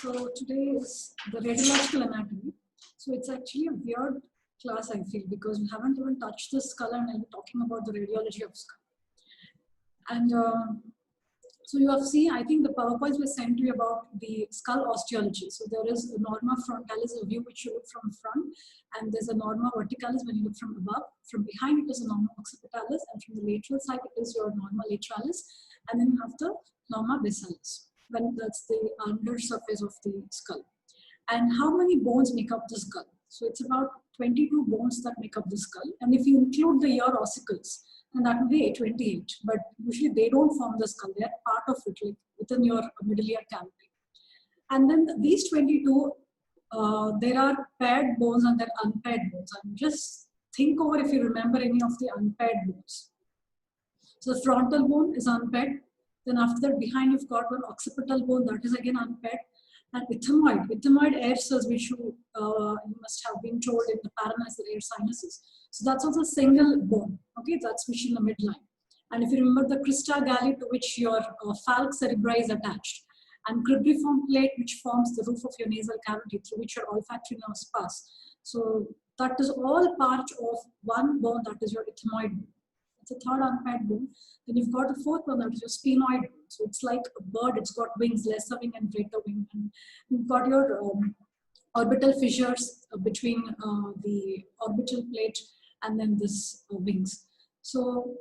So today is the radiological anatomy. So it's actually a weird class, I feel, because we haven't even touched the skull and I'll be talking about the radiology of skull. And so you have seen, I think the PowerPoints were sent to you about the skull osteology. So there is a norma frontalis, a view which you look from front, and there's a norma verticalis when you look from above. From behind it is a norma occipitalis, and from the lateral side it is your norma lateralis, and then you have the norma bassalis, when that's the under surface of the skull. And how many bones make up the skull? So it's about 22 bones that make up the skull, and if you include the ear ossicles, and that will be 28, but usually they don't form the skull, they are part of it, like within your middle ear cavity. And then these 22, there are paired bones and there are unpaired bones. And just think over if you remember any of the unpaired bones. So the frontal bone is unpaired. Then after that, behind you've got one occipital bone, that is again unpaired. And ethmoid air cells, which you must have been told in the paranasal air sinuses. So that's also a single bone, okay? That's which in the midline. And if you remember the crista galli, to which your falx cerebri is attached, and cribriform plate, which forms the roof of your nasal cavity, through which your olfactory nerves pass. So that is all part of one bone, that is your ethmoid bone. It's a third unpaired bone. Then you've got the fourth one, that is your sphenoid bone. So it's like a bird, it's got wings, lesser wing and greater wing. And you've got your orbital fissures between the orbital plate and then this wings. So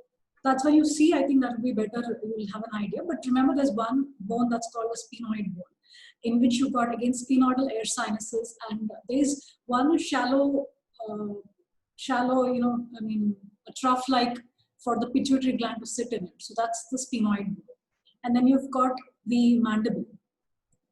that's why you see, I think that will be better, you will have an idea. But remember, there's one bone that's called a sphenoid bone, in which you've got again sphenoidal air sinuses, and there's one shallow, a trough-like for the pituitary gland to sit in it. So that's the sphenoid bone. And then you've got the mandible,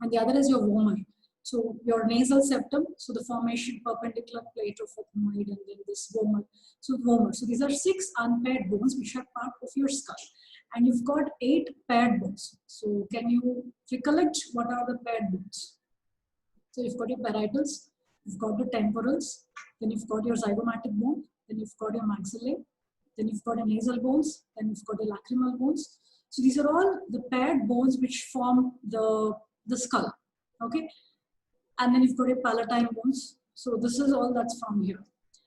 and the other is your vomer. So your nasal septum, so the formation perpendicular plate of ethmoid, and then this vomer. So vomer. So these are 6 unpaired bones which are part of your skull. And you've got 8 paired bones. So can you recollect what are the paired bones? So you've got your parietals, you've got the temporals, then you've got your zygomatic bone, then you've got your maxillae, then you've got your nasal bones, then you've got your lacrimal bones. So these are all the paired bones which form the skull, okay? And then you've got your palatine bones. So this is all that's from here.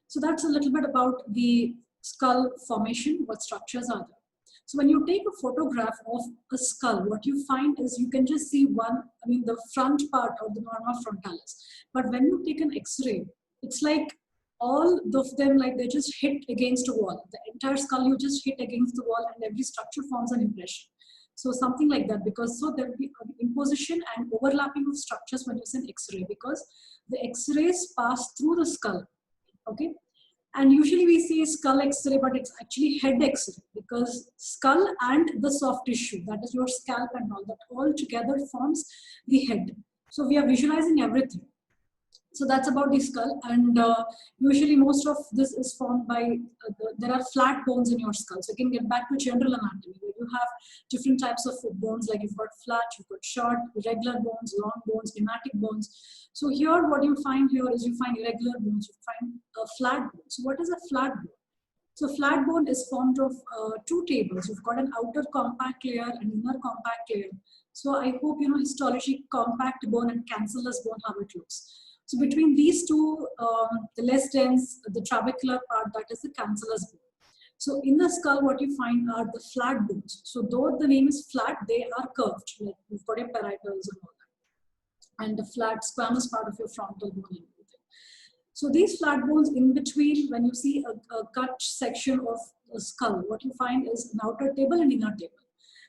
So that's a little bit about the skull formation, what structures are there. So when you take a photograph of a skull, what you find is you can just see the front part of the norma frontalis. But when you take an X-ray, it's like all of them, like they just hit against a wall. The entire skull, you just hit against the wall, and every structure forms an impression. So something like that, because so there will be imposition and overlapping of structures when you see an X-ray, because the X-rays pass through the skull, okay? And usually we see skull X-ray, but it's actually head X-ray, because skull and the soft tissue, that is your scalp and all, that all together forms the head. So we are visualizing everything. So that's about the skull, and usually most of this is formed by, there are flat bones in your skull. So you can get back to general anatomy, where you have different types of bones, like you've got flat, you've got short, irregular bones, long bones, pneumatic bones. So here, what you find here is you find irregular bones, you find a flat bone. So what is a flat bone? So flat bone is formed of 2 tables. You've got an outer compact layer and inner compact layer. So I hope you know histology, compact bone and cancellous bone, how it looks. So between these two, the less dense, the trabecular part, that is the cancellous bone. So in the skull, what you find are the flat bones. So though the name is flat, they are curved. Like you've got your parietals and all that, and the flat squamous part of your frontal bone and everything. So these flat bones in between, when you see a cut section of a skull, what you find is an outer table and inner table.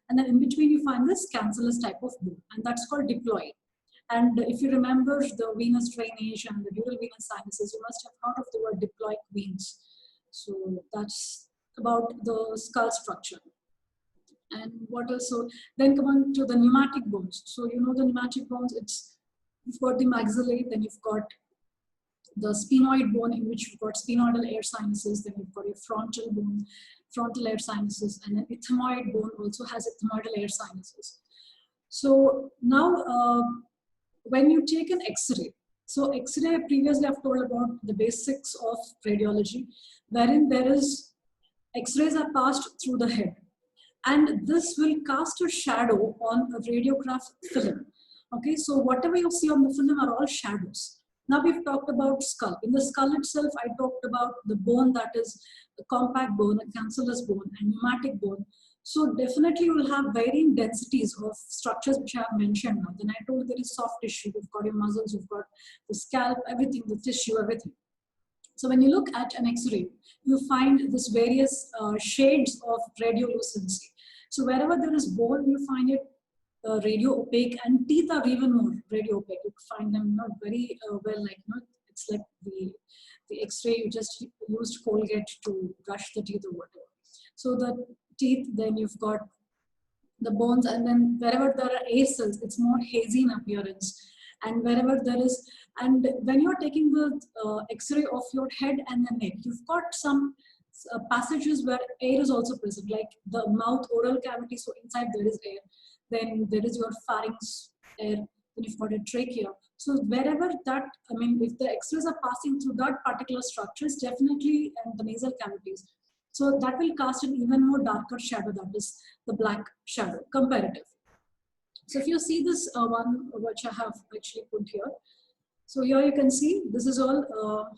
And then in between you find this cancellous type of bone, and that's called diploid. And if you remember the venous drainage and the dural venous sinuses, you must have heard of the word diploic veins. So that's about the skull structure. And what else? So then come on to the pneumatic bones. So you know the pneumatic bones, you've got the maxillae, then you've got the sphenoid bone, in which you've got sphenoidal air sinuses, then you've got your frontal bone, frontal air sinuses, and then ethmoid bone also has ethmoidal air sinuses. So now, when you take an X-ray, so X-ray previously I've told about the basics of radiology, wherein there is X-rays are passed through the head, and this will cast a shadow on a radiograph film. Okay, so whatever you see on the film are all shadows. Now we've talked about skull. In the skull itself, I talked about the bone that is a compact bone, a cancellous bone, and pneumatic bone. So definitely you will have varying densities of structures which I have mentioned now. Then I told there is soft tissue, you've got your muscles, you've got the scalp, everything, the tissue, everything. So when you look at an X-ray, you find this various shades of radiolucency. So wherever there is bone, you find it radio opaque, and teeth are even more radio opaque. You find them not very well, like it's like the X-ray you just used Colgate to brush the teeth or whatever. So the teeth, then you've got the bones, and then wherever there are air cells, it's more hazy in appearance. And wherever there is, and when you're taking the X-ray of your head and the neck, you've got some passages where air is also present, like the mouth oral cavity. So inside there is air. Then there is your pharynx air. Then you've got a trachea. So wherever that, I mean, if the X-rays are passing through that particular structure, it's definitely and the nasal cavities. So that will cast an even more darker shadow, that is the black shadow, comparative. So if you see this one, which I have actually put here. So here you can see, this is all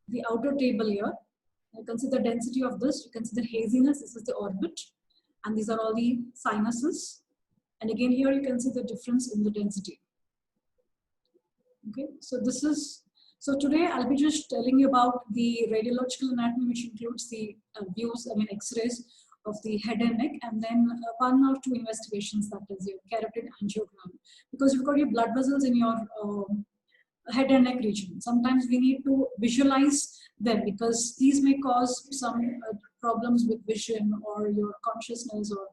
the outer table here. You can see the density of this. You can see the haziness. This is the orbit. And these are all the sinuses. And again, here you can see the difference in the density. Okay, so this is, so today I'll be just telling you about the radiological anatomy, which includes the views, I mean, X-rays of the head and neck, and then one or two investigations, that is your carotid angiogram, because you've got your blood vessels in your head and neck region. Sometimes we need to visualize them because these may cause some problems with vision or your consciousness or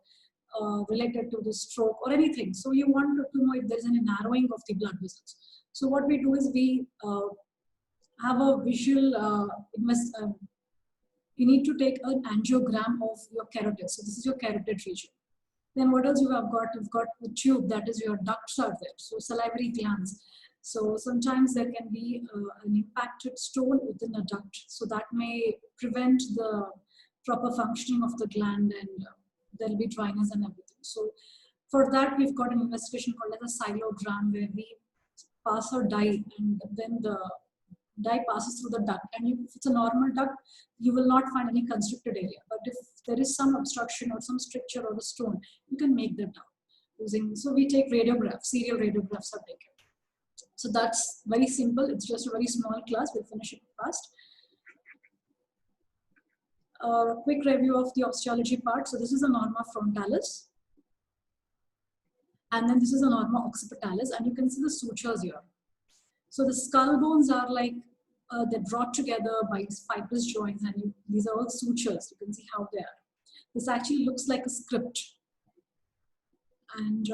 related to the stroke or anything. So you want to know if there's any narrowing of the blood vessels. So what we do is we have a visual you need to take an angiogram of your carotid. So this is your carotid region. Then what else you have got? You've got the tube, that is your ducts are there. So salivary glands. So sometimes there can be an impacted stone within a duct. So that may prevent the proper functioning of the gland, and there'll be dryness and everything. So for that, we've got an investigation called as a xylogram, where we pass a dye, and then the dye passes through the duct. And if it's a normal duct, you will not find any constricted area. But if there is some obstruction or some stricture or a stone, you can make that out using. So we take radiographs, serial radiographs are taken. So that's very simple. It's just a very small class. We'll finish it fast. A quick review of the osteology part. So this is a norma frontalis. And then this is a norma occipitalis. And you can see the sutures here. So the skull bones are like, they're brought together by fibrous joints. And these are all sutures. You can see how they are. This actually looks like a script. And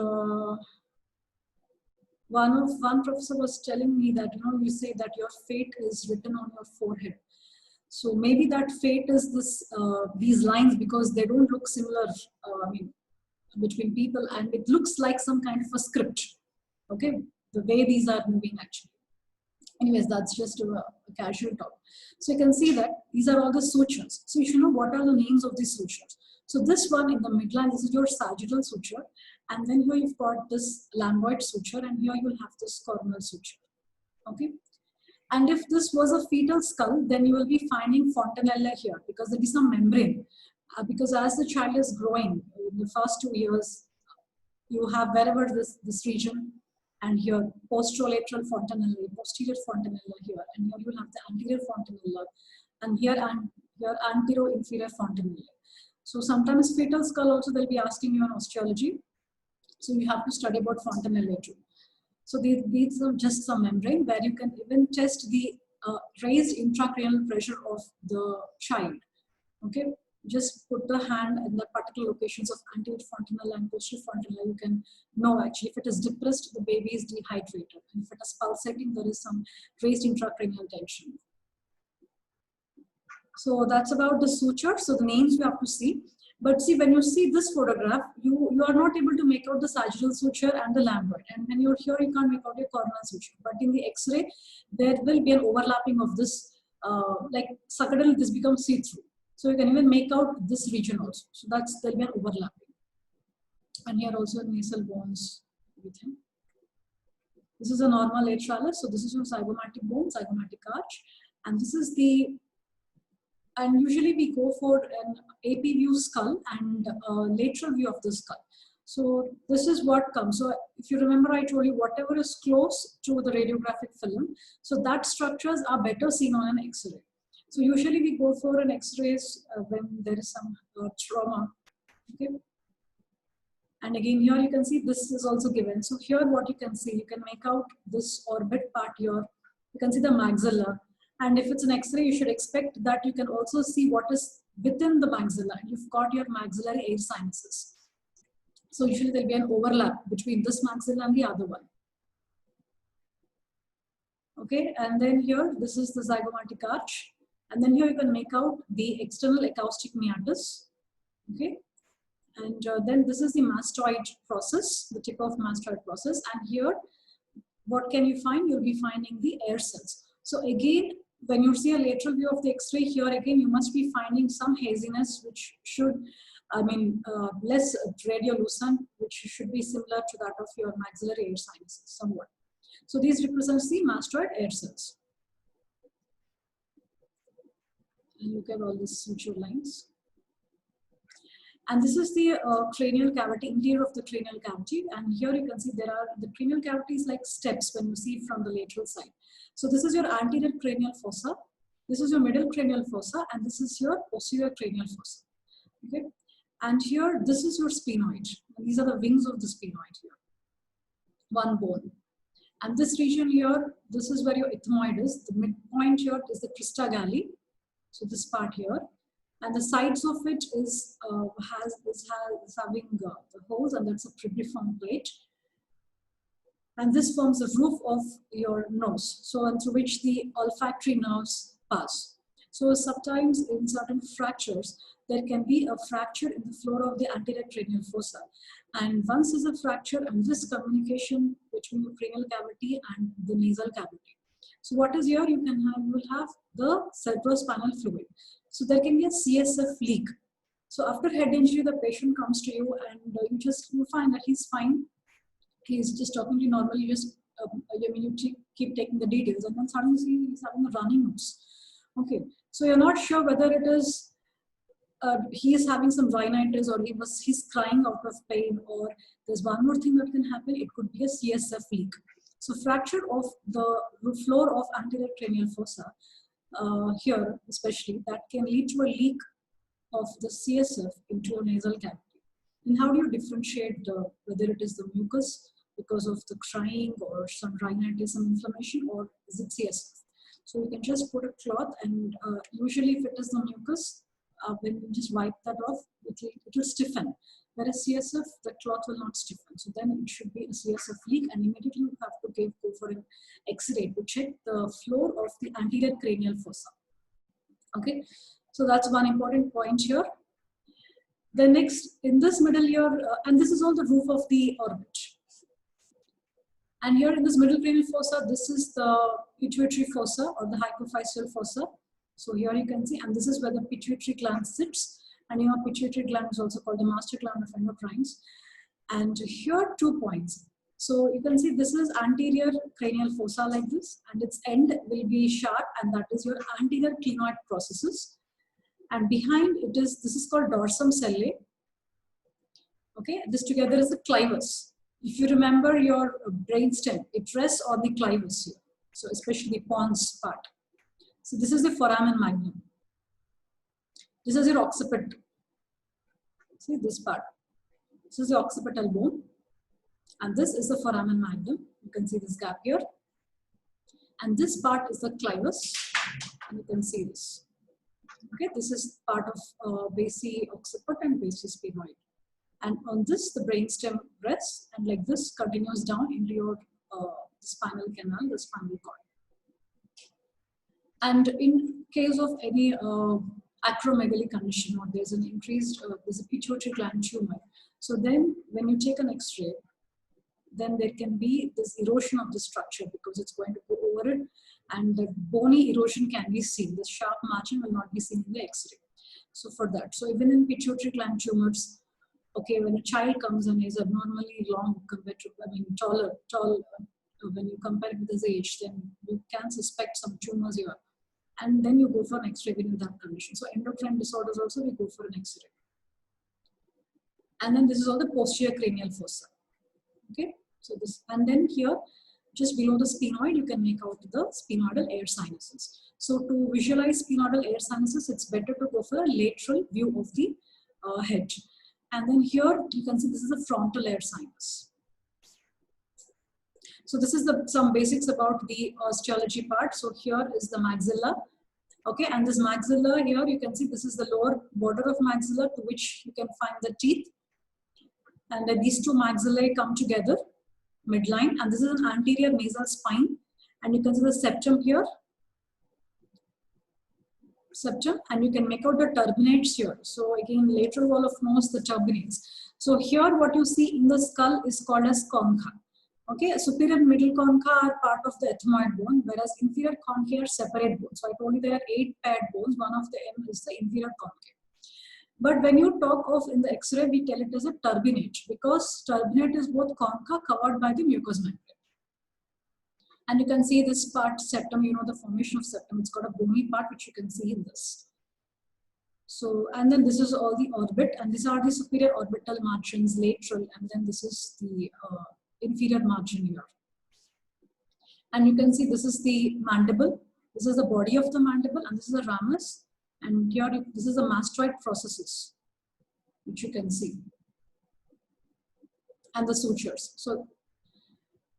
one professor was telling me that, you say that your fate is written on your forehead. So maybe that fate is this these lines, because they don't look similar, I mean, between people, and it looks like some kind of a script. Okay, the way these are moving actually. Anyways, that's just a casual talk. So you can see that these are all the sutures. So you should know what are the names of these sutures. So this one in the midline, this is your sagittal suture. And then here you've got this lambdoid suture, and here you'll have this coronal suture. Okay. And if this was a fetal skull, then you will be finding fontanella here, because there is some membrane. Because as the child is growing, in the first 2 years, you have wherever this region, and here posterolateral fontanella, posterior fontanella here, and here you will have the anterior fontanella, and here antero-inferior fontanella. So sometimes fetal skull also they'll be asking you on osteology. So you have to study about fontanella too. So these are just some membrane where you can even test the raised intracranial pressure of the child. Okay, just put the hand in the particular locations of anterior fontanella and posterior fontanella. You can know actually if it is depressed, the baby is dehydrated, and if it is pulsating, there is some raised intracranial tension. So that's about the suture. So the names you have to see. But see, when you see this photograph, you are not able to make out the sagittal suture and the lambdoid. And when you're here, you can't make out your coronal suture. But in the X-ray, there will be an overlapping of this, like sagittal, this becomes see-through. So you can even make out this region also. So there'll be an overlapping. And here also nasal bones, everything. This is a normal atralis. So this is your zygomatic bone, zygomatic arch. And this is the, and usually we go for an AP view skull and a lateral view of the skull. So this is what comes. So if you remember, I told you whatever is close to the radiographic film, so that structures are better seen on an X-ray. So usually we go for an X-rays when there is some trauma. Okay. And again, here you can see this is also given. So here what you can see, you can make out this orbit part here. You can see the maxilla. And if it's an X-ray, you should expect that you can also see what is within the maxilla. You've got your maxillary air sinuses. So usually there'll be an overlap between this maxilla and the other one. Okay, and then here, this is the zygomatic arch. And then here you can make out the external acoustic meatus. Okay. And then this is the mastoid process, the tip of mastoid process. And here, what can you find? You'll be finding the air cells. So again, when you see a lateral view of the X-ray here, again, you must be finding some haziness, which should, less radiolucent, which should be similar to that of your maxillary air sinuses somewhat. So these represents the mastoid air cells. And look at all these suture lines. And this is the cranial cavity, interior of the cranial cavity. And here you can see there are the cranial cavities like steps when you see from the lateral side. So this is your anterior cranial fossa. This is your middle cranial fossa. And this is your posterior cranial fossa. Okay. And here, this is your sphenoid. And these are the wings of the sphenoid here. One bone. And this region here, this is where your ethmoid is. The midpoint here is the crista galli. So this part here. And the sides of it is having the holes, and that's a cribriform plate. And this forms the roof of your nose, so and through which the olfactory nerves pass. So sometimes in certain fractures, there can be a fracture in the floor of the anterior cranial fossa. And once there's a fracture, and this communication between the cranial cavity and the nasal cavity. So what is here? You will have the cerebrospinal fluid. So there can be a CSF leak. So after head injury, the patient comes to you and you find that he's fine. He's just talking to you normally. You just you keep taking the details, and then suddenly he's having a runny nose. Okay, so you're not sure whether it is he is having some rhinitis, or he's crying out of pain, or there's one more thing that can happen. It could be a CSF leak. So fracture of the floor of anterior cranial fossa. Here especially, that can lead to a leak of the CSF into a nasal cavity. And how do you differentiate whether it is the mucus because of the crying or some rhinitis, some inflammation, or is it CSF? So you can just put a cloth, and usually if it is the mucus, when you just wipe that off, it will stiffen. Whereas CSF, the cloth will not stiffen. So then it should be a CSF leak, and immediately you have to go for an X-ray to check the floor of the anterior cranial fossa. Okay, so that's one important point here. The next, in this middle here, and this is all the roof of the orbit. And here in this middle cranial fossa, this is the pituitary fossa or the hypophyseal fossa. So here you can see, and this is where the pituitary gland sits. And your pituitary gland is also called the master gland of endocrines. And here 2 points. So you can see this is anterior cranial fossa like this, and its end will be sharp, and that is your anterior clinoid processes. And behind it is, this is called dorsum sellae. Okay, this together is the clivus. If you remember your brainstem, it rests on the clivus here. So especially the pons part. So this is the foramen magnum. This is your occiput. See this part. This is the occipital bone. And this is the foramen magnum. You can see this gap here. And this part is the clivus. And you can see this. Okay, this is part of basi occiput and basi sphenoid. And on this, the brainstem rests, and like this continues down into your spinal canal, the spinal cord. And in case of any acromegaly condition, or there's an increased, there's a pituitary gland tumor. So then when you take an X-ray, then there can be this erosion of the structure because it's going to go over it, and the bony erosion can be seen. The sharp margin will not be seen in the X-ray. So for that, so even in pituitary gland tumors, okay, when a child comes and is abnormally long compared to, tall, when you compare it with his age, then you can suspect some tumors here. And then you go for an X-ray in that condition. So endocrine disorders also, we go for an X-ray. And then this is all the posterior cranial fossa. Okay, so this, and then here, just below the sphenoid, you can make out the sphenoidal air sinuses. So to visualize sphenoidal air sinuses, it's better to go for a lateral view of the head. And then here, you can see this is the frontal air sinus. So this is some basics about the osteology part. So here is the maxilla. Okay, and this maxilla here, you can see this is the lower border of maxilla to which you can find the teeth. And then these two maxillae come together, midline, and this is an anterior nasal spine. And you can see the septum here. Septum, and you can make out the turbinates here. So again, lateral wall of nose, the turbinates. So here what you see in the skull is called as concha. Okay, superior and middle concha are part of the ethmoid bone, whereas inferior concha are separate bones. So I told you there are 8 paired bones. One of them is the inferior concha. But when you talk of in the X-ray, we tell it as a turbinate because turbinate is both concha covered by the mucous membrane. And you can see this part, septum, you know, the formation of septum, it's got a bony part which you can see in this. So, and then this is all the orbit, and these are the superior orbital margins, lateral, and then this is the inferior margin here. And you can see this is the mandible, this is the body of the mandible, and this is the ramus, and here this is the mastoid processes, which you can see, and the sutures. So,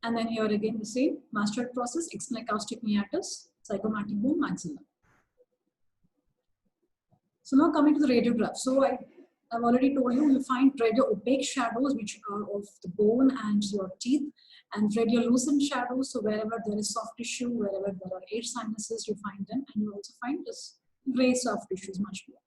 and then here again the same mastoid process, external-acoustic meatus, zygomatic bone, maxilla. So now coming to the radiograph. So I've already told you, you find radio-opaque shadows which are of the bone and your teeth, and radiolucent shadows. So wherever there is soft tissue, wherever there are air sinuses, you find them, and you also find this gray soft tissues much more.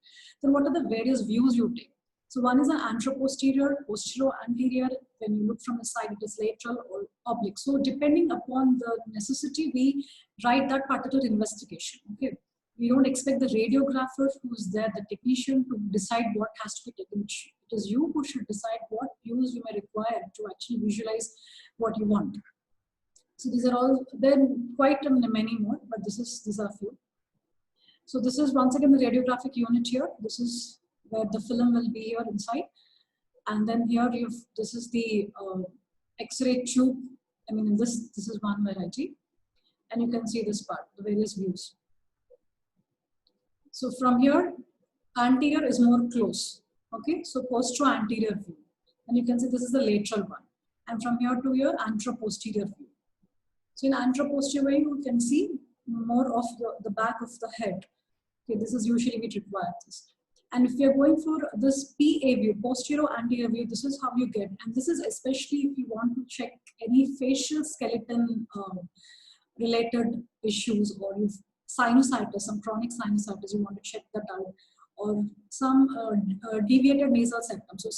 Then what are the various views you take? So one is an anteroposterior, posterior-anterior. When you look from the side, it is lateral or oblique. So depending upon the necessity, we write that particular investigation. Okay, we don't expect the radiographer who's there, the technician, to decide what has to be taken. It is you who should decide what views you may require to actually visualize what you want. So these are all, there are quite many more, but these are few. So this is once again the radiographic unit here. This is where the film will be here inside. And then here this is the X-ray tube. I mean, this is one variety. And you can see this part, the various views. So from here, anterior is more close. Okay, so postero-anterior view. And you can see this is the lateral one. And from here to here, anteroposterior view. So in anteroposterior view, you can see more of the back of the head. Okay, this is usually we require this. And if you're going for this PA view, posterior-anterior view, this is how you get. And this is especially if you want to check any facial skeleton related issues, or if sinusitis, some chronic sinusitis, you want to check that out, or some deviated nasal septum. So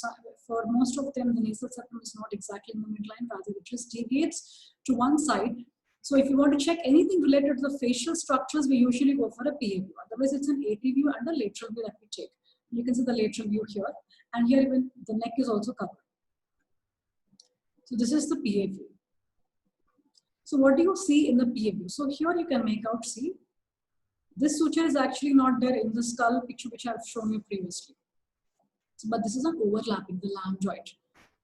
for most of them, the nasal septum is not exactly in the midline, rather it just deviates to one side. So if you want to check anything related to the facial structures, we usually go for a PA view. Otherwise, it's an AT view and a lateral view that we take. You can see the lateral view here, and here even the neck is also covered. So this is the PA view. So what do you see in the PA view? So here you can make out, see, this suture is actually not there in the skull picture which I have shown you previously. But this is an overlapping, the lambdoid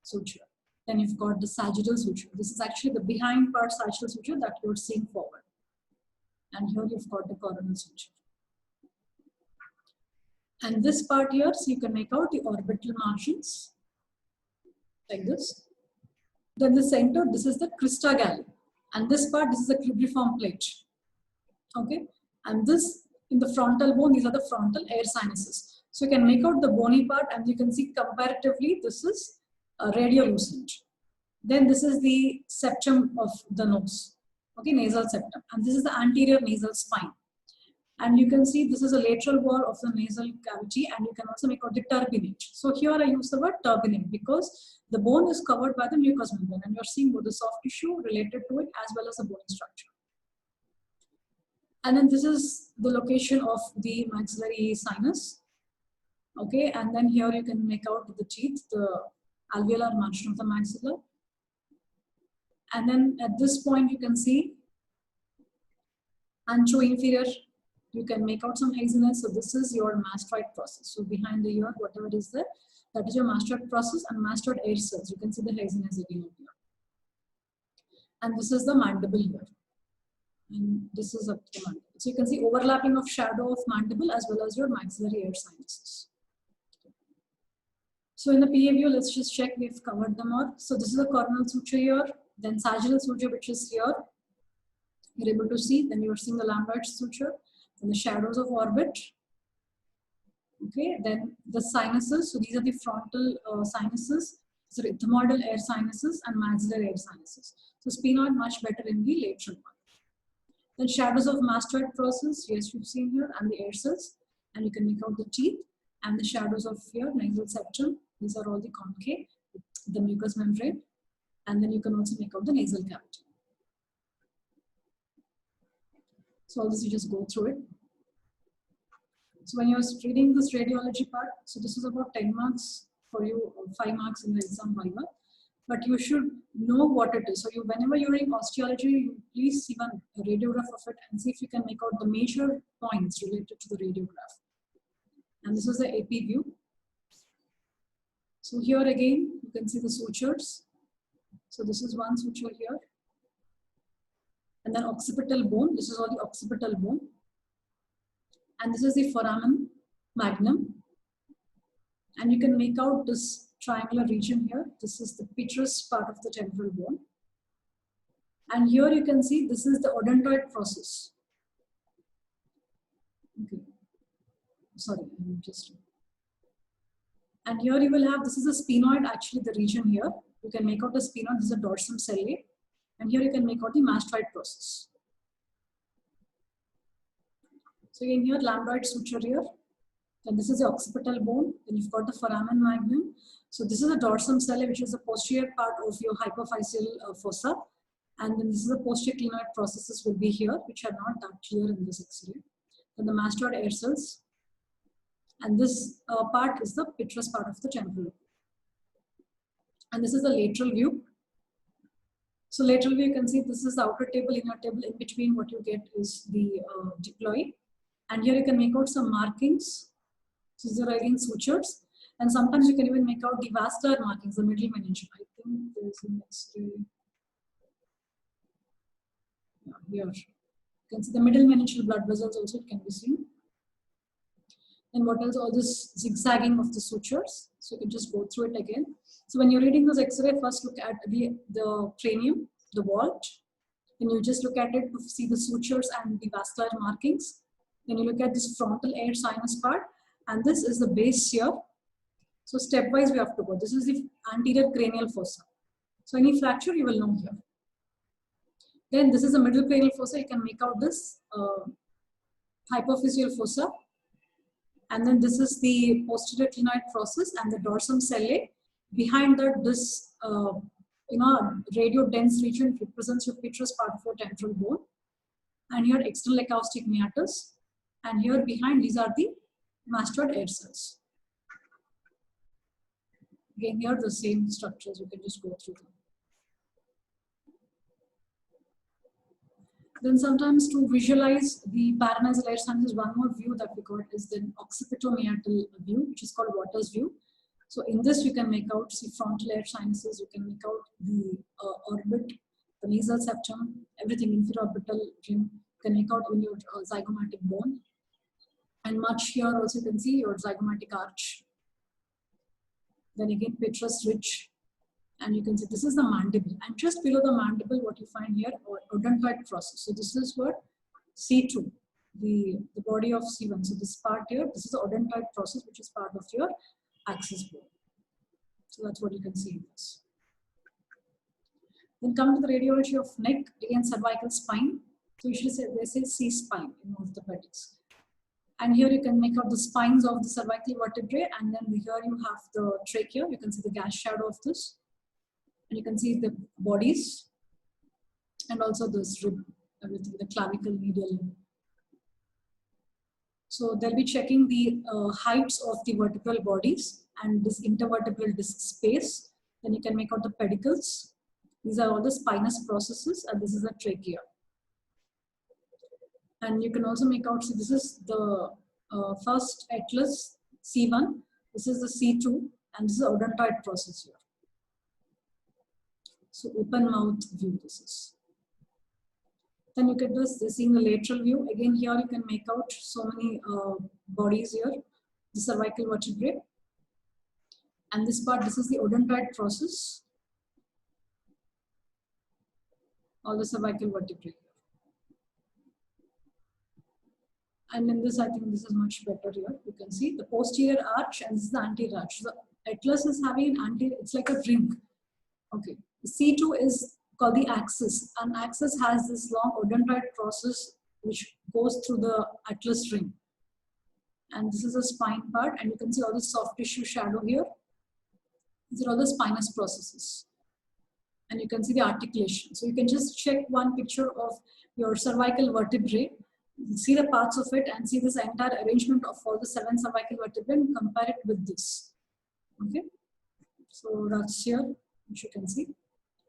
suture. Then you've got the sagittal suture. This is actually the behind part sagittal suture that you're seeing forward. And here you've got the coronal suture. And this part here, so you can make out the orbital margins like this. Then the center, this is the crista galli. And this part, this is the cribriform plate. Okay. And this in the frontal bone, these are the frontal air sinuses. So you can make out the bony part, and you can see comparatively this is radiolucent. Then this is the septum of the nose. Okay, nasal septum. And this is the anterior nasal spine. And you can see this is a lateral wall of the nasal cavity, and you can also make out the turbinate. So here I use the word turbinate because the bone is covered by the mucous membrane, and you're seeing both the soft tissue related to it as well as the bone structure. And then this is the location of the maxillary sinus. Okay, and then here you can make out the teeth, the alveolar margin of the maxilla. And then at this point, you can see anteroinferior, you can make out some haziness. So this is your mastoid process. So behind the ear, whatever is there, that is your mastoid process and mastoid air cells. You can see the haziness again here. And this is the mandible here. And this is up to the mandible. So you can see overlapping of shadow of mandible as well as your maxillary air sinuses. So in the PA view, let's just check, we've covered them all. So this is a coronal suture here, then sagittal suture, which is here. You're able to see, then you're seeing the lambdoid suture, and the shadows of orbit. Okay, then the sinuses. So these are the frontal sinuses, so ethmoidal air sinuses and maxillary air sinuses. So sphenoid much better in the lateral part. Then shadows of mastoid process, yes, you've seen here, and the air cells, and you can make out the teeth and the shadows of your nasal septum. These are all the concave, the mucous membrane, and then you can also make out the nasal cavity. So all this you just go through it. So when you're reading this radiology part, so this is about 10 marks for you, 5 marks in the exam viva, but you should know what it is. So whenever you're in osteology, you please see a radiograph of it and see if you can make out the major points related to the radiograph. And this is the AP view. So here again, you can see the sutures. So this is one suture here. And then occipital bone, this is all the occipital bone. And this is the foramen magnum. And you can make out this triangular region here. This is the petrous part of the temporal bone. And here you can see this is the odontoid process. Okay. Sorry, I'm just. And here you will have, this is a sphenoid, actually the region here. You can make out the sphenoid, this is a dorsum sellae. And here you can make out the mastoid process. So in here, lambdoid suture here. Then this is the occipital bone. Then you've got the foramen magnum. So this is the dorsum sellae, which is the posterior part of your hypophyseal fossa. And then this is the posterior clinoid processes will be here, which are not that clear in this X-ray. Then the mastoid air cells. And this part is the petrous part of the temporal. And this is the lateral view. So lateral view, you can see this is the outer table, inner table. In between, what you get is the diploid. And here you can make out some markings. So these are again sutures. And sometimes you can even make out the vascular markings, the middle meningeal. I think there's an X-ray. Yeah, here. You can see the middle meningeal blood vessels also can be seen. And what else? All this zigzagging of the sutures. So you can just go through it again. So when you're reading this X-ray, first look at the cranium, the vault. Then you just look at it to see the sutures and the vascular markings. Then you look at this frontal air sinus part. And this is the base here. So stepwise we have to go. This is the anterior cranial fossa. So any fracture you will know here. Then this is the middle cranial fossa. You can make out this hypophyseal fossa. And then this is the posterior clinoid process and the dorsum sellae. Behind that, this radiodense region represents your petrous part of your temporal bone. And here external acoustic meatus. And here behind, these are the mastoid air cells. Again, here the same structures. You can just go through them. Then sometimes to visualize the paranasal air sinuses, one more view that we got is the occipitomeatal view, which is called Waters view. So in this, you can make out, see frontal air sinuses, you can make out the orbit, the nasal septum, everything, inferior orbital rim, you can make out in your zygomatic bone. And much here also you can see your zygomatic arch. Then again, petrous ridge. And you can see this is the mandible. And just below the mandible, what you find here, odontoid process. So this is what C2, the body of C1. So this part here, this is the odontoid process, which is part of your axis bone. So that's what you can see in this. Then come to the radiology of neck, again cervical spine. So usually they say C-spine in orthopedics. And here you can make out the spines of the cervical vertebrae, and then here you have the trachea. You can see the gas shadow of this. And you can see the bodies and also this rib, everything, the clavicle, medial limb. So they'll be checking the heights of the vertebral bodies and this intervertebral disc space. Then you can make out the pedicles. These are all the spinous processes, and this is the trachea. And you can also make out, so this is the first atlas, C1, this is the C2, and this is the odontoid process here. So open mouth view this is. Then you get this in the lateral view. Again, here you can make out so many bodies here. The cervical vertebrae. And this part, this is the odontoid process. All the cervical vertebrae. And in this, I think this is much better here. You can see the posterior arch and this is the anterior arch. So the atlas is having an anterior, it's like a ring. Okay. The C2 is called the axis. And axis has this long odontoid process which goes through the atlas ring. And this is the spine part, and you can see all the soft tissue shadow here. These are all the spinous processes. And you can see the articulation. So you can just check one picture of your cervical vertebrae, see the parts of it, and see this entire arrangement of all the 7 cervical vertebrae and compare it with this. Okay. So that's here, which you can see.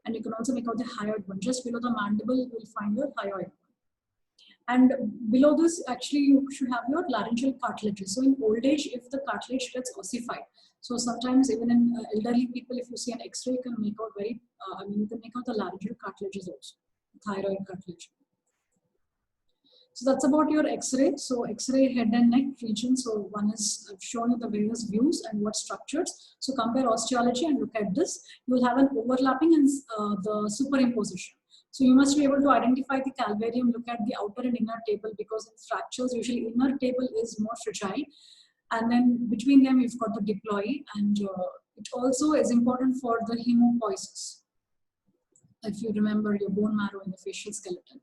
And you can also make out the hyoid one. Just below the mandible, you will find your hyoid one. And below this, actually, you should have your laryngeal cartilages. So in old age, if the cartilage gets ossified, so sometimes even in elderly people, if you see an X-ray, you can make out you can make out the laryngeal cartilages also, thyroid cartilage. So that's about your X-ray. So X-ray head and neck region. So one is I've shown you the various views and what structures. So compare osteology and look at this. You will have an overlapping and the superimposition. So you must be able to identify the calvarium, look at the outer and inner table, because in fractures, usually inner table is more fragile. And then between them, you've got the diploe, and it also is important for the hemopoiesis. If you remember your bone marrow in the facial skeleton.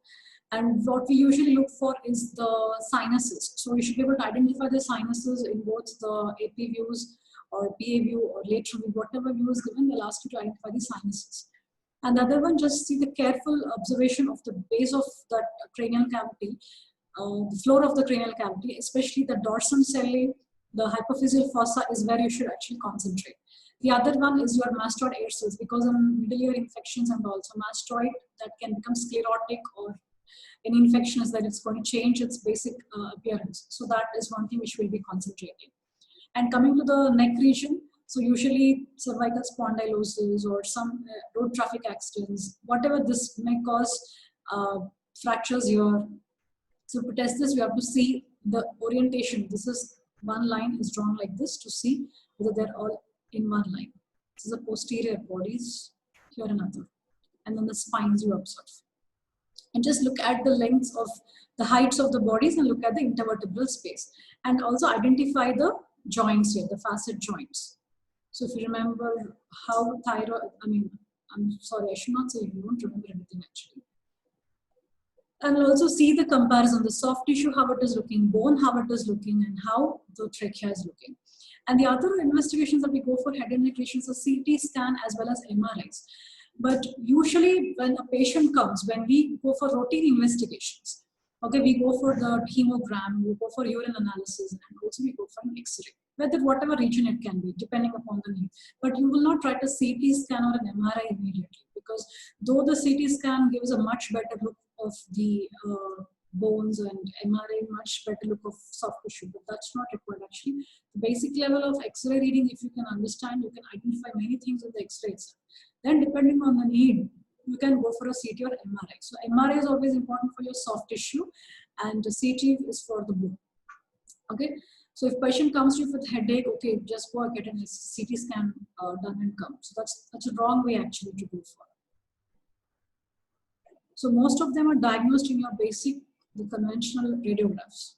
And what we usually look for is the sinuses. So we should be able to identify the sinuses in both the AP views or PA view or lateral view, whatever view is given, they'll ask you to identify the sinuses. And the other one, just see the careful observation of the base of that cranial cavity, the floor of the cranial cavity, especially the dorsum sellae, the hypophyseal fossa is where you should actually concentrate. The other one is your mastoid air cells, because in middle ear infections and also mastoid that can become sclerotic, or any infection is that it's going to change its basic appearance. So that is one thing which we'll be concentrating. And coming to the neck region, so usually cervical spondylosis or some road traffic accidents, whatever this may cause fractures here. So to test this, we have to see the orientation. This is one line is drawn like this to see whether they're all in one line. This is the posterior bodies, here another. And then the spines you observe. And just look at the lengths of the heights of the bodies and look at the intervertebral space. And also identify the joints here, the facet joints. So if you remember how thyroid, I'm sorry, I should not say you don't remember anything actually. And also see the comparison, the soft tissue, how it is looking, bone, how it is looking, and how the trachea is looking. And the other investigations that we go for head and neck lesions are CT scan as well as MRIs. But usually when a patient comes, when we go for routine investigations, okay, we go for the hemogram, we go for urine analysis, and also we go for an X-ray, whatever region it can be, depending upon the need. But you will not try to CT scan or an MRI immediately, because though the CT scan gives a much better look of the bones and MRI much better look of soft tissue, but that's not required actually. The basic level of X-ray reading, if you can understand, you can identify many things in the X-ray itself. Then depending on the need, you can go for a CT or MRI. So MRI is always important for your soft tissue, and the CT is for the bone. Okay. So if patient comes to you with headache, okay, just go and get a CT scan done and come. So that's a wrong way actually to go for. So most of them are diagnosed in your basic, the conventional radiographs.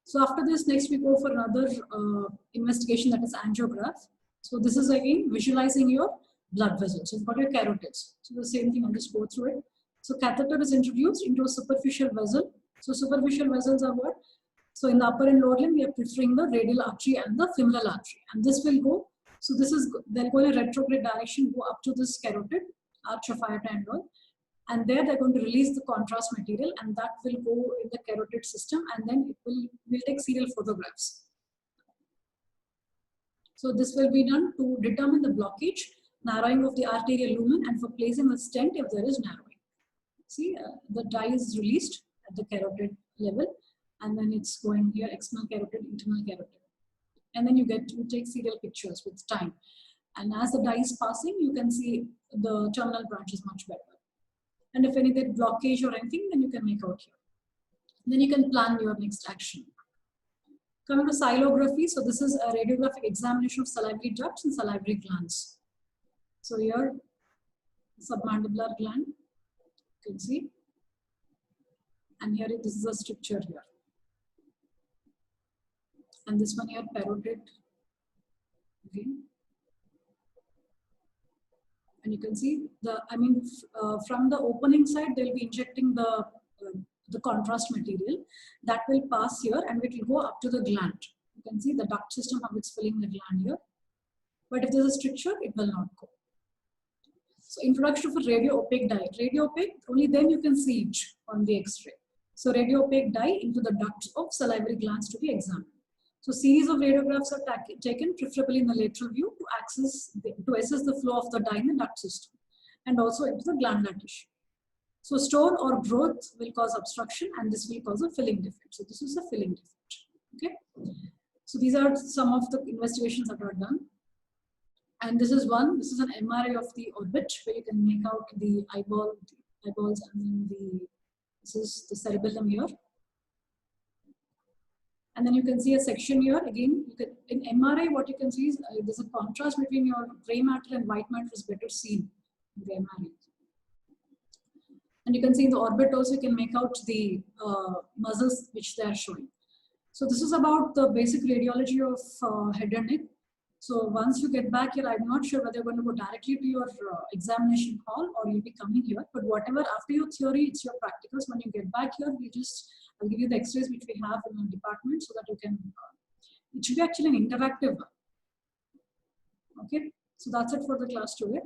So after this, next we go for another investigation, that is angiograph. So this is again visualizing your blood vessels. So you've got your carotids. So the same thing, I'll just go through it. So catheter is introduced into a superficial vessel. So superficial vessels are what? So in the upper and lower limb, we are preferring the radial artery and the femoral artery. And this will go, so this is, they'll go in a retrograde direction, go up to this carotid, arch of aorta and all. And there they're going to release the contrast material, and that will go in the carotid system, and then it will take serial photographs. So this will be done to determine the blockage, narrowing of the arterial lumen, and for placing the stent if there is narrowing. See, the dye is released at the carotid level, and then it's going here, external carotid, internal carotid. And then you take serial pictures with time. And as the dye is passing, you can see the terminal branches much better. And if any blockage or anything, then you can make out here. Then you can plan your next action. Coming to xylography, so this is a radiographic examination of salivary ducts and salivary glands. So here, submandibular gland, you can see. And here, this is a stricture here. And this one here, parotid. Okay. And you can see from the opening side, they'll be injecting the contrast material that will pass here and it will go up to the gland. You can see the duct system, how it's filling the gland here. But if there's a stricture, it will not go. So introduction of a radio-opaque dye. Radio-opaque, only then you can see it on the X-ray. So radio-opaque dye into the ducts of salivary glands to be examined. So series of radiographs are taken, preferably in the lateral view, to assess the flow of the dye in the duct system and also into the glandular tissue. So stone or growth will cause obstruction and this will cause a filling defect. So this is a filling defect. Okay. So these are some of the investigations that are done. And this is an MRI of the orbit where you can make out the eyeballs and then this is the cerebellum here. And then you can see a section here. Again, in MRI, what you can see is there's a contrast between your gray matter and white matter is better seen in the MRI. And you can see in the orbit also you can make out the muscles which they are showing. So this is about the basic radiology of head and neck. So once you get back here, I'm not sure whether you're going to go directly to your examination hall or you'll be coming here. But whatever, after your theory, it's your practicals. When you get back here, I'll give you the X-rays which we have in the department so that you can, it should be actually an interactive one. Okay, so that's it for the class today.